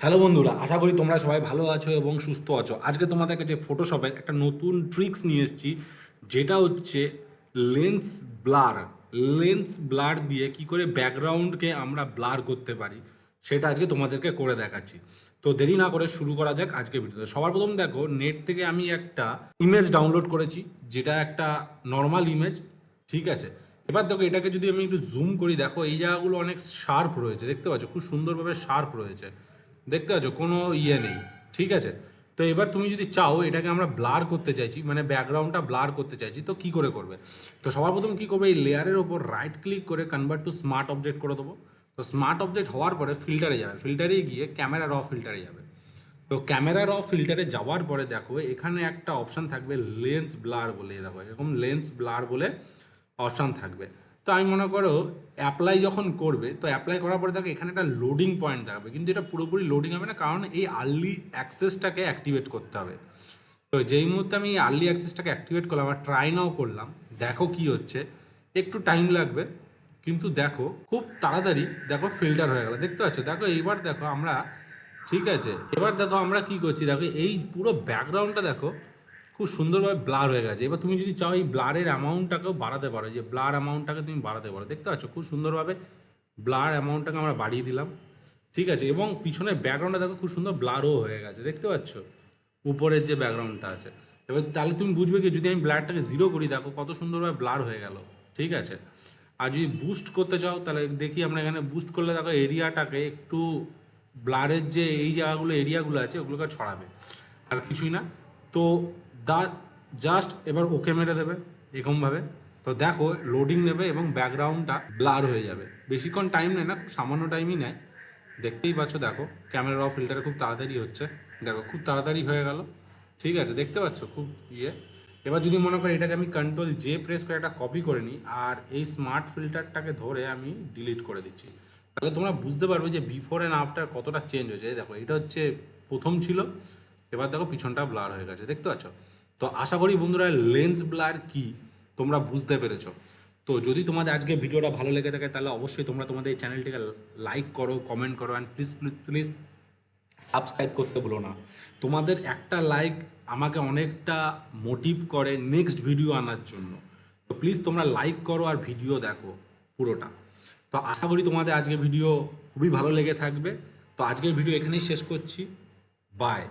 Hello বন্ধুরা, আশা করি তোমরা সবাই ভালো আছো এবং সুস্থ আছো। আজকে তোমাদের কাছে ফটোশপের একটা নতুন ট্রিক্স নিয়ে এসেছি, যেটা হচ্ছে লেন্স ব্লার। লেন্স ব্লার দিয়ে কি করে ব্যাকগ্রাউন্ডকে আমরা ব্লার করতে পারি সেটা আজকে তোমাদেরকে করে দেখাচ্ছি। তো দেরি না করে শুরু করা যাক আজকে ভিডিওতে। সবার প্রথম দেখো, নেট থেকে আমি একটা ইমেজ ডাউনলোড করেছি, যেটা একটা নর্মাল ইমেজ। ঠিক আছে, এবার দেখো এটাকে যদি আমি একটু জুম করি, দেখো এই জায়গাগুলো অনেক শার্প রয়েছে, দেখতে পাচ্ছ খুব সুন্দরভাবে শার্প রয়েছে, দেখতে পাচ্ছ কোনো ইয়ে নেই। ঠিক আছে, তো এবার তুমি যদি চাও এটাকে আমরা ব্লার করতে চাইছি, মানে ব্যাকগ্রাউন্ডটা ব্লার করতে চাইছি, তো কি করে করবে? তো সবার প্রথম কী করবে, এই লেয়ারের ওপর রাইট ক্লিক করে কনভার্ট টু স্মার্ট অবজেক্ট করে দেবো। তো স্মার্ট অবজেক্ট হওয়ার পরে ফিল্টারে যাবে, ফিল্টারে গিয়ে ক্যামেরা র ফিল্টারে যাবে। তো ক্যামেরা র ফিল্টারে যাওয়ার পরে দেখো এখানে একটা অপশান থাকবে লেন্স ব্লার বলে, দেখো এরকম লেন্স ব্লার বলে অপশান থাকবে। তো আমি মনে করো অ্যাপ্লাই যখন করবে, তো অ্যাপ্লাই করার পরে দেখো এখানে একটা লোডিং পয়েন্ট থাকবে, কিন্তু এটা পুরোপুরি লোডিং হবে না, কারণ এই আর্লি অ্যাক্সেসটাকে অ্যাক্টিভেট করতে হবে। তো যেই মুহূর্তে আমি এই আর্লি অ্যাক্সেসটাকে অ্যাক্টিভেট করলাম আর ট্রাই নাও করলাম, দেখো কি হচ্ছে। একটু টাইম লাগবে, কিন্তু দেখো খুব তাড়াতাড়ি দেখো ফিল্টার হয়ে গেল, দেখতে পাচ্ছ। দেখো এইবার দেখো আমরা, ঠিক আছে, এবার দেখো আমরা কি করছি, দেখো এই পুরো ব্যাকগ্রাউন্ডটা দেখো খুব সুন্দরভাবে ব্লার হয়ে গেছে। এবার তুমি যদি চাও এই ব্লারের অ্যামাউন্টটাকেও বাড়াতে পারো, যে ব্লার অ্যামাউন্টটাকে তুমি বাড়াতে পারো, দেখতে পাচ্ছ খুব সুন্দরভাবে ব্লার অ্যামাউন্টটাকে আমরা বাড়িয়ে দিলাম। ঠিক আছে, এবং পিছনের ব্যাকগ্রাউন্ডটা দেখো খুব সুন্দর ব্লারও হয়ে গেছে, দেখতে পাচ্ছ উপরের যে ব্যাকগ্রাউন্ডটা আছে। এবার তাহলে তুমি বুঝবে কি, যদি আমি ব্লারটাকে জিরো করি, দেখো কত সুন্দরভাবে ব্লার হয়ে গেল। ঠিক আছে, আর যদি বুস্ট করতে চাও তাহলে দেখি আমরা এখানে বুস্ট করলে দেখো এরিয়াটাকে একটু, ব্লারের যে এই জায়গাগুলো এরিয়াগুলো আছে ওগুলোকে ছড়াবে, আর কিছুই না। তো দা জাস্ট এবার ওকে মেরে দেবে এরকমভাবে। তো দেখো লোডিং নেবে এবং ব্যাকগ্রাউন্ডটা ব্লার হয়ে যাবে, বেশিক্ষণ টাইম নেয় না, খুব সামান্য টাইমই নেয়। দেখতেই পাচ্ছ, দেখো ক্যামেরা র ফিল্টারে খুব তাড়াতাড়ি হচ্ছে, দেখো খুব তাড়াতাড়ি হয়ে গেল। ঠিক আছে, দেখতে পাচ্ছ খুব ইয়ে। এবার যদি মনে করি এটাকে আমি কন্ট্রোল জে প্রেস করে একটা কপি করে নিই, আর এই স্মার্ট ফিল্টারটাকে ধরে আমি ডিলিট করে দিচ্ছি, তাহলে তোমরা বুঝতে পারবে যে বিফোর অ্যান্ড আফটার কতটা চেঞ্জ হয়েছে। দেখো এটা হচ্ছে প্রথম ছিল, এবার দেখো পিছনটা ব্লার হয়ে গেছে, দেখতে পাচ্ছ। তো আশা করি বন্ধুরা লেন্স ব্লার কি তোমরা বুঝতে পেরেছো। তো যদি তোমাদের আজকে ভিডিওটা ভালো লেগে থাকে, তাহলে অবশ্যই তোমরা তোমাদের এই চ্যানেলটিকে লাইক করো, কমেন্ট করো, and please please please subscribe করতে ভুলো না। তোমাদের একটা লাইক আমাকে অনেকটা মোটিভ করে নেক্সট ভিডিও আনার জন্য। তো প্লিজ তোমরা লাইক করো আর ভিডিও দেখো পুরোটা। তো আশা করি তোমাদের আজকের ভিডিও খুবই ভালো লেগে থাকবে। তো আজকের ভিডিও এখানেই শেষ করছি। বাই।